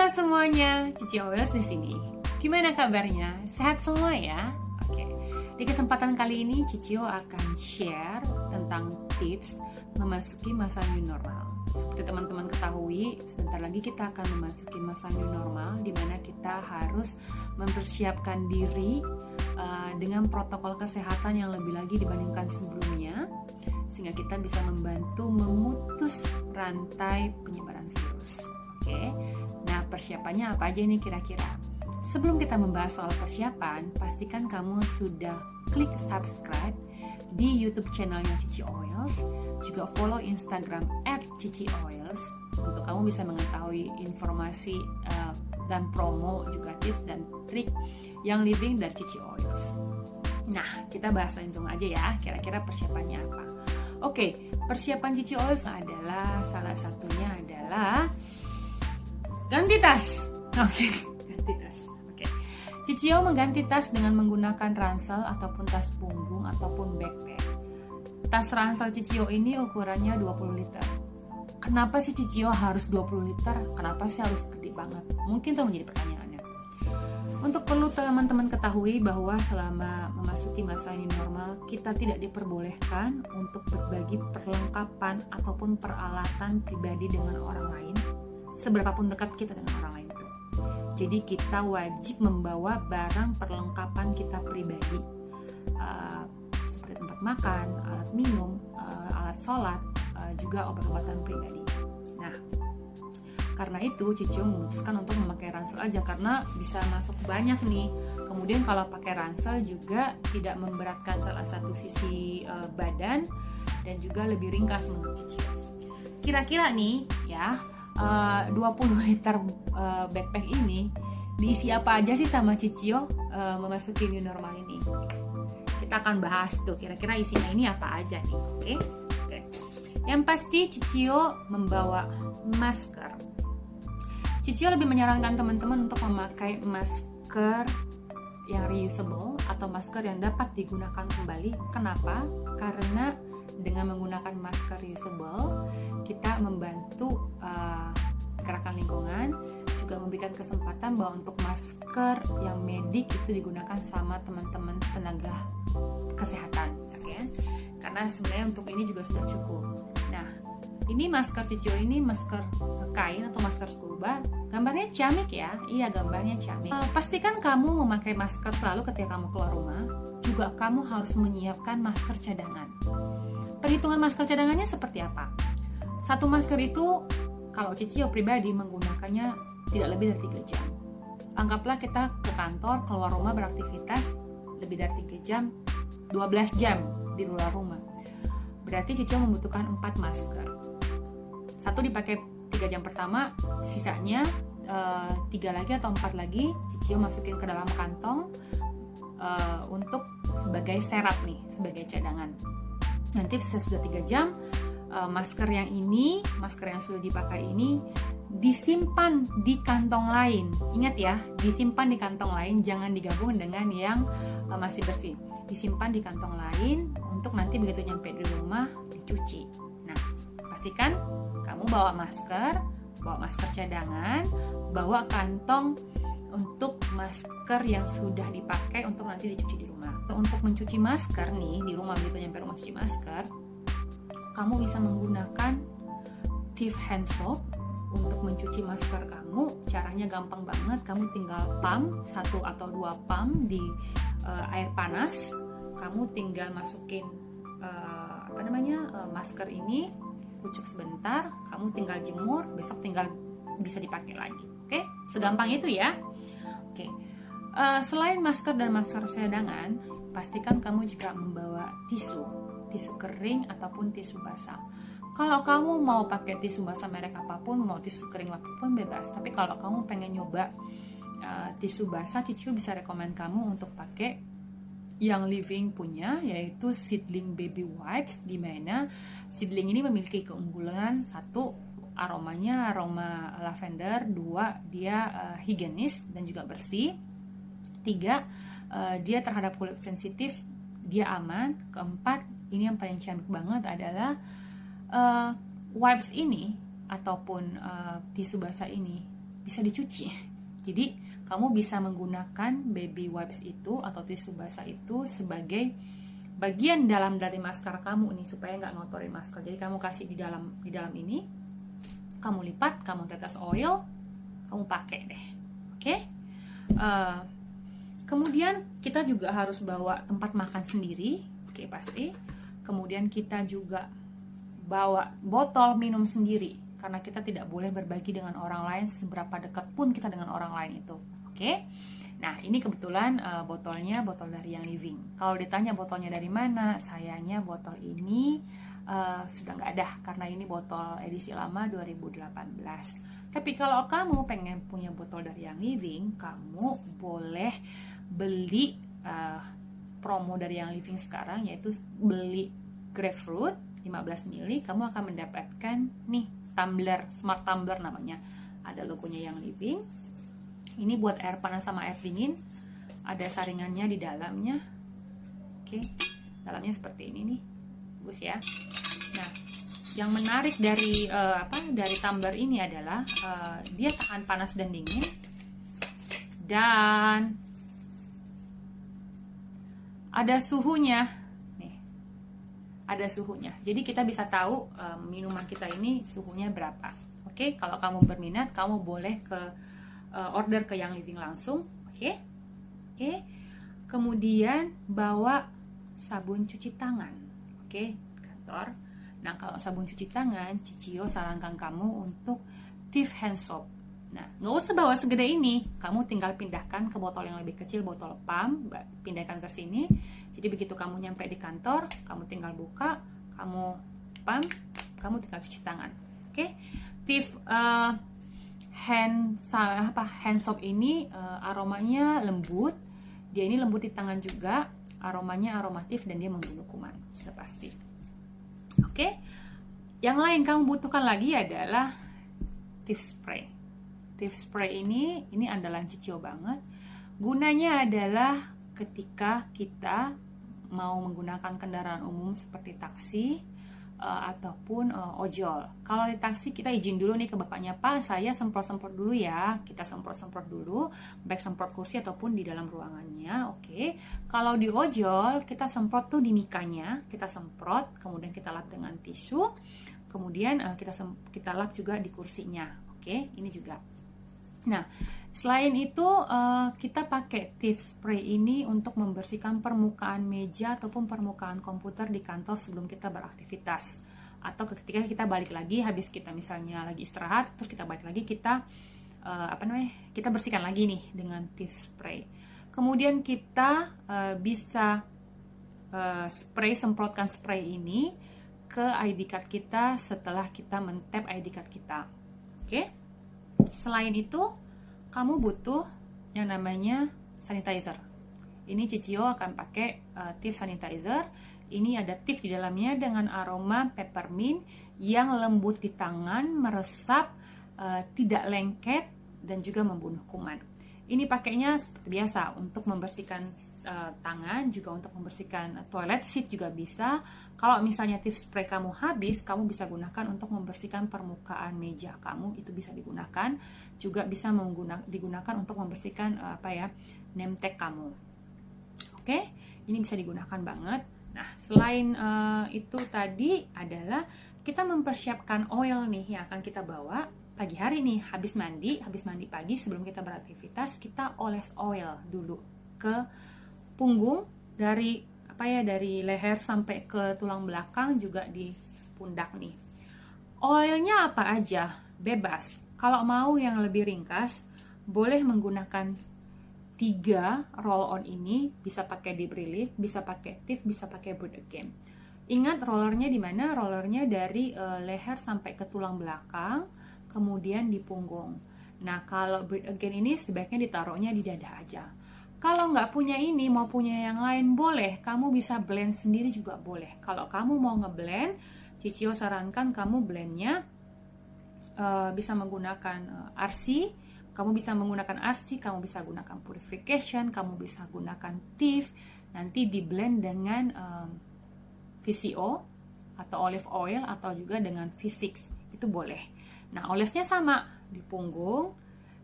Halo semuanya, Cici Oils di sini. Gimana kabarnya? Sehat semua ya? Oke. Di kesempatan kali ini Cici akan share tentang tips memasuki masa new normal. Seperti teman-teman ketahui, sebentar lagi kita akan memasuki masa new normal di mana kita harus mempersiapkan diri dengan protokol kesehatan yang lebih lagi dibandingkan sebelumnya, sehingga kita bisa membantu memutus rantai penyebaran virus. Oke. Nah, persiapannya apa aja nih kira-kira? Sebelum kita membahas soal persiapan, pastikan kamu sudah klik subscribe di YouTube channelnya Cici Oils, juga follow Instagram @cicioils untuk kamu bisa mengetahui informasi dan promo, juga tips dan trik yang living dari Cici Oils. Nah, kita bahas langsung aja ya, kira-kira persiapannya apa. Oke, persiapan Cici Oils adalah salah satunya adalah ganti tas. Oke, ganti tas. Oke. Cicio mengganti tas dengan menggunakan ransel ataupun tas punggung ataupun backpack. Tas ransel Cicio ini ukurannya 20 liter. Kenapa sih Cicio harus 20 liter? Kenapa sih harus gede banget? Mungkin itu menjadi pertanyaannya. Untuk perlu teman-teman ketahui bahwa selama memasuki masa ini normal, kita tidak diperbolehkan untuk berbagi perlengkapan ataupun peralatan pribadi dengan orang lain, seberapapun dekat kita dengan orang lain itu. Jadi kita wajib membawa barang perlengkapan kita pribadi, seperti tempat makan, alat minum, alat sholat, juga obat-obatan pribadi. Nah, karena itu Cicio memutuskan untuk memakai ransel aja karena bisa masuk banyak nih. Kemudian kalau pakai ransel juga tidak memberatkan salah satu sisi badan dan juga lebih ringkas menurut Cicio. Kira-kira nih ya, 20 liter backpack ini diisi apa aja sih sama Cicio memasuki new normal ini? Kita akan bahas tuh kira-kira isinya ini apa aja nih. Oke. Yang pasti Cicio membawa masker. Cicio lebih menyarankan teman-teman untuk memakai masker yang reusable atau masker yang dapat digunakan kembali. Kenapa? Karena dengan menggunakan masker reusable, kita membantu gerakan lingkungan, juga memberikan kesempatan bahwa untuk masker yang medik itu digunakan sama teman-teman tenaga kesehatan, ya. Karena sebenarnya untuk ini juga sudah cukup. Nah, ini masker Cicio ini masker kain atau masker scuba, gambarnya ciamik ya. Iya, gambarnya ciamik. Pastikan kamu memakai masker selalu ketika kamu keluar rumah. Juga kamu harus menyiapkan masker cadangan. Perhitungan masker cadangannya seperti apa? Satu masker itu, kalau Cicio pribadi menggunakannya tidak lebih dari 3 jam. Anggaplah kita ke kantor, keluar rumah beraktivitas lebih dari 3 jam, 12 jam di luar rumah. Berarti Cicio membutuhkan 4 masker. Satu dipakai 3 jam pertama, sisanya 3 lagi atau 4 lagi Cicio masukin ke dalam kantong untuk sebagai serap nih, sebagai cadangan. Nanti sesudah 3 jam, masker yang sudah dipakai ini disimpan di kantong lain. Ingat ya, disimpan di kantong lain, jangan digabung dengan yang masih bersih. Disimpan di kantong lain untuk nanti begitu nyampe di rumah dicuci. Nah, pastikan kamu bawa masker cadangan, bawa kantong untuk masker yang sudah dipakai untuk nanti dicuci di rumah. Untuk mencuci masker nih di rumah, begitu nyampe rumah cuci masker, kamu bisa menggunakan Tiff hand soap untuk mencuci masker kamu. Caranya gampang banget, kamu tinggal pump 1 atau 2 pump di air panas. Kamu tinggal masukin masker ini, kucuk sebentar, kamu tinggal jemur, besok tinggal bisa dipakai lagi. Oke, segampang itu ya. Oke. Selain masker dan masker cadangan, pastikan kamu juga membawa tisu kering ataupun tisu basah. Kalau kamu mau pakai tisu basah merek apapun, mau tisu kering apapun bebas. Tapi kalau kamu pengen nyoba tisu basah, Cici bisa rekomend kamu untuk pakai yang Living punya, yaitu Seedling Baby Wipes, di mana Seedling ini memiliki keunggulan: 1, aromanya aroma lavender, 2, dia higienis dan juga bersih, 3, dia terhadap kulit sensitif, dia aman, 4, ini yang paling ciamik banget adalah wipes ini ataupun tisu basah ini bisa dicuci. Jadi kamu bisa menggunakan baby wipes itu atau tisu basah itu sebagai bagian dalam dari masker kamu nih, supaya nggak ngotorin masker. Jadi kamu kasih di dalam ini, kamu lipat, kamu tetes oil, kamu pakai deh. Oke? Kemudian kita juga harus bawa tempat makan sendiri, oke pasti. Kemudian kita juga bawa botol minum sendiri, karena kita tidak boleh berbagi dengan orang lain seberapa dekat pun kita dengan orang lain itu. Oke? Nah, ini kebetulan botolnya botol dari Young Living. Kalau ditanya botolnya dari mana, sayangnya botol ini sudah nggak ada, karena ini botol edisi lama 2018. Tapi kalau kamu pengen punya botol dari Young Living, kamu boleh beli promo dari Young Living sekarang, yaitu beli grapefruit 15 ml, kamu akan mendapatkan nih tumbler, smart tumbler namanya. Ada logonya Young Living. Ini buat air panas sama air dingin. Ada saringannya di dalamnya. Oke, dalamnya seperti ini nih. Bagus ya. Nah, yang menarik dari dari tumbler ini adalah dia tahan panas dan dingin. Dan ada suhunya. Nih. Ada suhunya. Jadi kita bisa tahu minuman kita ini suhunya berapa. Oke, kalau kamu berminat, kamu boleh order ke Young Living langsung. Oke. Kemudian bawa sabun cuci tangan. Oke, kantor. Nah, kalau sabun cuci tangan, Cicio sarankan kamu untuk Tiff hand soap. Nah, nggak usah bawa segede ini. Kamu tinggal pindahkan ke botol yang lebih kecil, botol pump, pindahkan ke sini. Jadi begitu kamu nyampe di kantor, kamu tinggal buka, kamu pump, kamu tinggal cuci tangan. Oke? Tiff hand soap ini aromanya lembut. Dia ini lembut di tangan juga, aromanya aromatif dan dia membunuh kuman, sudah pasti. Oke? Yang lain kamu butuhkan lagi adalah Tiff spray. Tiff spray ini andalan Cicio banget. Gunanya adalah ketika kita mau menggunakan kendaraan umum seperti taksi ataupun ojol. Kalau di taksi kita izin dulu nih ke bapaknya, Pak, saya semprot-semprot dulu ya. Kita semprot-semprot dulu, baik semprot kursi ataupun di dalam ruangannya. Oke. Kalau di ojol kita semprot tuh di mikanya, kita semprot, kemudian kita lap dengan tisu, kemudian kita lap juga di kursinya. Oke, ini juga. Nah, selain itu kita pakai Tiff spray ini untuk membersihkan permukaan meja ataupun permukaan komputer di kantor sebelum kita beraktivitas, atau ketika kita balik lagi habis kita misalnya lagi istirahat, terus kita balik lagi, kita kita bersihkan lagi nih dengan Tiff spray. Kemudian kita bisa semprotkan spray ini ke ID card kita setelah kita men-tap ID card kita. Oke? Selain itu, kamu butuh yang namanya sanitizer. Ini Cicio akan pakai Tiff sanitizer. Ini ada Tiff di dalamnya dengan aroma peppermint yang lembut di tangan, meresap, tidak lengket, dan juga membunuh kuman. Ini pakainya seperti biasa untuk membersihkan tangan, juga untuk membersihkan toilet seat juga bisa. Kalau misalnya Tiff spray kamu habis, kamu bisa gunakan untuk membersihkan permukaan meja kamu, itu bisa digunakan. Juga bisa digunakan untuk membersihkan name tag kamu. Oke, ini bisa digunakan banget. Nah, selain itu tadi adalah kita mempersiapkan oil nih yang akan kita bawa pagi hari nih. Habis mandi pagi sebelum kita beraktivitas, kita oles oil dulu ke punggung, dari leher sampai ke tulang belakang, juga di pundak nih. Oilnya apa aja? Bebas. Kalau mau yang lebih ringkas, boleh menggunakan 3 roll on ini, bisa pakai Deep Relief, bisa pakai Tiff, bisa pakai Breathe Again. Ingat rollernya di mana? Rollernya dari leher sampai ke tulang belakang, kemudian di punggung. Nah, kalau Breathe Again ini sebaiknya ditaruhnya di dada aja. Kalau nggak punya ini, mau punya yang lain, boleh. Kamu bisa blend sendiri juga boleh. Kalau kamu mau ngeblend, Cicio sarankan kamu blendnya bisa menggunakan RC. Kamu bisa menggunakan RC, kamu bisa gunakan Purification, kamu bisa gunakan Tiff. Nanti di blend dengan VCO atau olive oil atau juga dengan V6. Itu boleh. Nah, olesnya sama di punggung,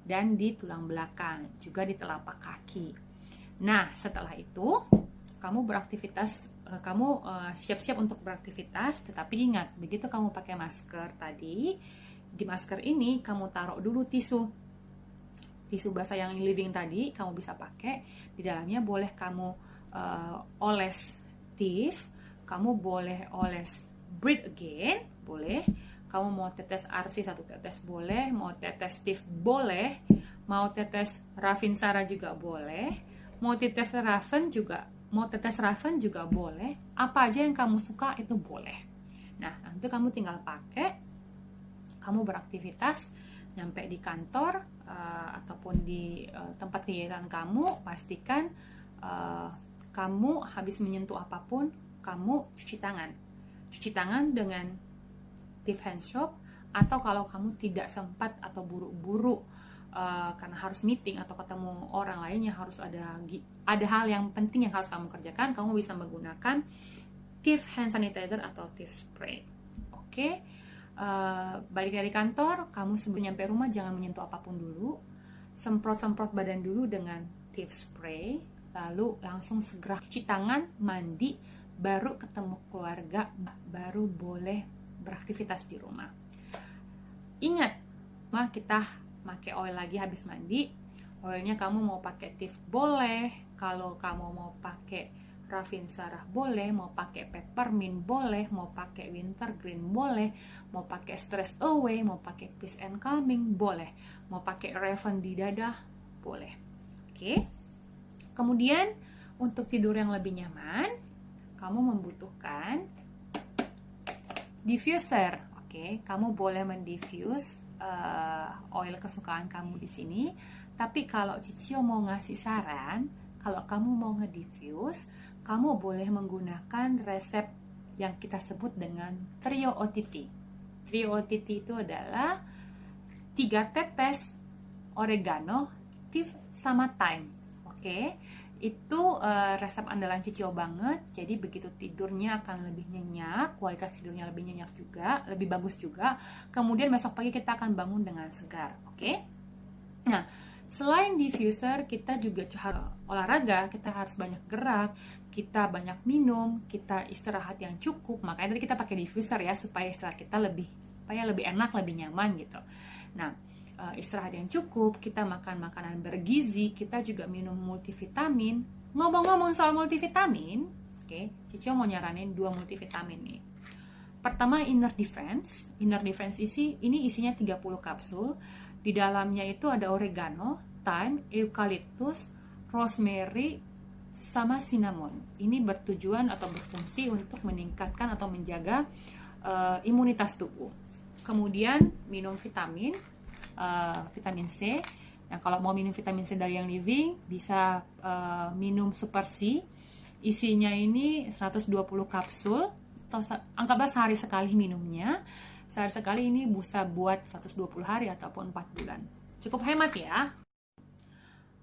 dan di tulang belakang, juga di telapak kaki. Nah, setelah itu kamu beraktivitas, kamu siap-siap untuk beraktivitas, tetapi ingat, begitu kamu pakai masker tadi, di masker ini kamu taruh dulu tisu basah yang living tadi, kamu bisa pakai. Di dalamnya boleh kamu oles tiff, kamu boleh oles breathe again, boleh. Kamu mau tetes arsi 1 tetes boleh, mau tetes tiff boleh, mau tetes Ravinsara juga boleh, mau tetes Raven juga boleh. Apa aja yang kamu suka itu boleh. Nah, nanti kamu tinggal pakai, kamu beraktivitas, nyampe di kantor ataupun di tempat kegiatan kamu, pastikan kamu habis menyentuh apapun, kamu cuci tangan dengan Tiff Hand Soap, atau kalau kamu tidak sempat atau buru-buru karena harus meeting atau ketemu orang lain yang harus ada hal yang penting yang harus kamu kerjakan, kamu bisa menggunakan Tiff Hand Sanitizer atau Tiff Spray. Oke. Balik dari kantor, kamu sebelum nyampe rumah jangan menyentuh apapun dulu, semprot badan dulu dengan Tiff Spray, lalu langsung segera cuci tangan, mandi, baru ketemu keluarga, baru boleh beraktivitas di rumah. Ingat, kita pakai oil lagi habis mandi. Oilnya kamu mau pakai Tiff boleh, kalau kamu mau pakai Ravinsara boleh, mau pakai peppermint boleh, mau pakai wintergreen boleh, mau pakai stress away, mau pakai peace and calming boleh, mau pakai Raven di dada boleh. Oke. Kemudian untuk tidur yang lebih nyaman, kamu membutuhkan diffuser. Oke, kamu boleh mendiffuse oil kesukaan kamu di sini. Tapi kalau Cicio mau ngasih saran, kalau kamu mau ngediffuse, kamu boleh menggunakan resep yang kita sebut dengan Trio OTT. Trio OTT itu adalah 3 tetes oregano, tiff, sama thyme. Oke, itu resep andalan Cicio banget. Jadi begitu tidurnya akan lebih nyenyak, kualitas tidurnya lebih nyenyak juga, lebih bagus juga. Kemudian besok pagi kita akan bangun dengan segar. Oke. Nah, selain diffuser, kita juga harus olahraga, kita harus banyak gerak, kita banyak minum, kita istirahat yang cukup. Makanya tadi kita pakai diffuser ya, supaya istirahat kita lebih enak, lebih nyaman gitu. Nah, istirahat yang cukup, kita makan makanan bergizi, kita juga minum multivitamin. Ngomong-ngomong soal multivitamin, oke, Cicio mau nyaranin 2 multivitamin nih. Pertama, Inner Defense. Inner Defense ini isinya 30 kapsul. Di dalamnya itu ada oregano, thyme, eucalyptus, rosemary, sama cinnamon. Ini bertujuan atau berfungsi untuk meningkatkan atau menjaga imunitas tubuh. Kemudian minum vitamin C. Nah, kalau mau minum vitamin C dari yang living, bisa minum Super C. Isinya ini 120 kapsul, atau anggaplah sehari sekali minumnya. Sehari sekali ini bisa buat 120 hari ataupun 4 bulan. Cukup hemat ya.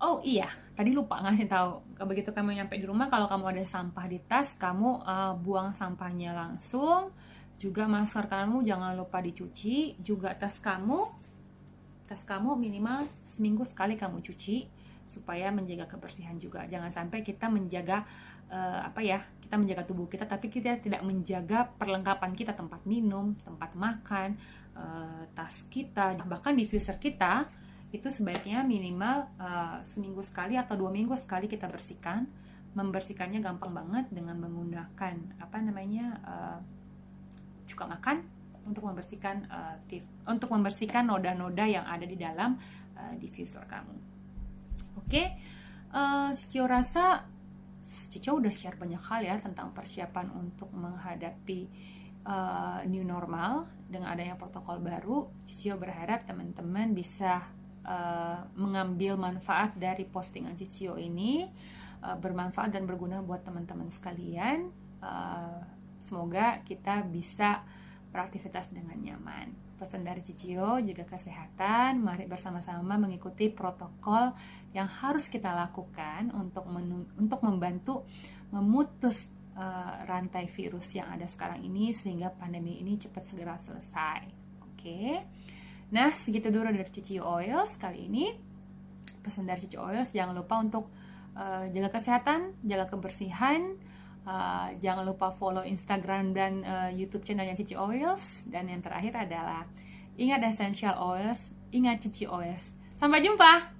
Oh iya, tadi lupa ngasih tahu. Begitu kamu nyampe di rumah, kalau kamu ada sampah di tas, kamu buang sampahnya langsung. Juga masker kamu jangan lupa dicuci. Juga tas kamu minimal seminggu sekali kamu cuci, supaya menjaga kebersihan juga. Jangan sampai kita menjaga kita menjaga tubuh kita, tapi kita tidak menjaga perlengkapan kita, tempat minum, tempat makan, tas kita, bahkan diffuser kita itu sebaiknya minimal seminggu sekali atau 2 minggu sekali kita bersihkan. Membersihkannya gampang banget dengan menggunakan cuka makan untuk membersihkan noda-noda yang ada di dalam diffuser kamu. Oke, Cicio udah share banyak hal ya tentang persiapan untuk menghadapi new normal dengan adanya protokol baru. Cicio berharap teman-teman bisa mengambil manfaat dari postingan Cicio ini, bermanfaat dan berguna buat teman-teman sekalian. Semoga kita bisa beraktivitas dengan nyaman. Pesan dari Cicio, jaga kesehatan, mari bersama-sama mengikuti protokol yang harus kita lakukan untuk membantu memutus rantai virus yang ada sekarang ini, sehingga pandemi ini cepat segera selesai. Oke. Nah, segitu dulu dari Cici Oils kali ini. Pesan dari Cici Oils, jangan lupa untuk jaga kesehatan, jaga kebersihan. Jangan lupa follow Instagram dan YouTube channelnya Cici Oils. Dan yang terakhir adalah ingat essential oils, ingat Cici Oils. Sampai jumpa!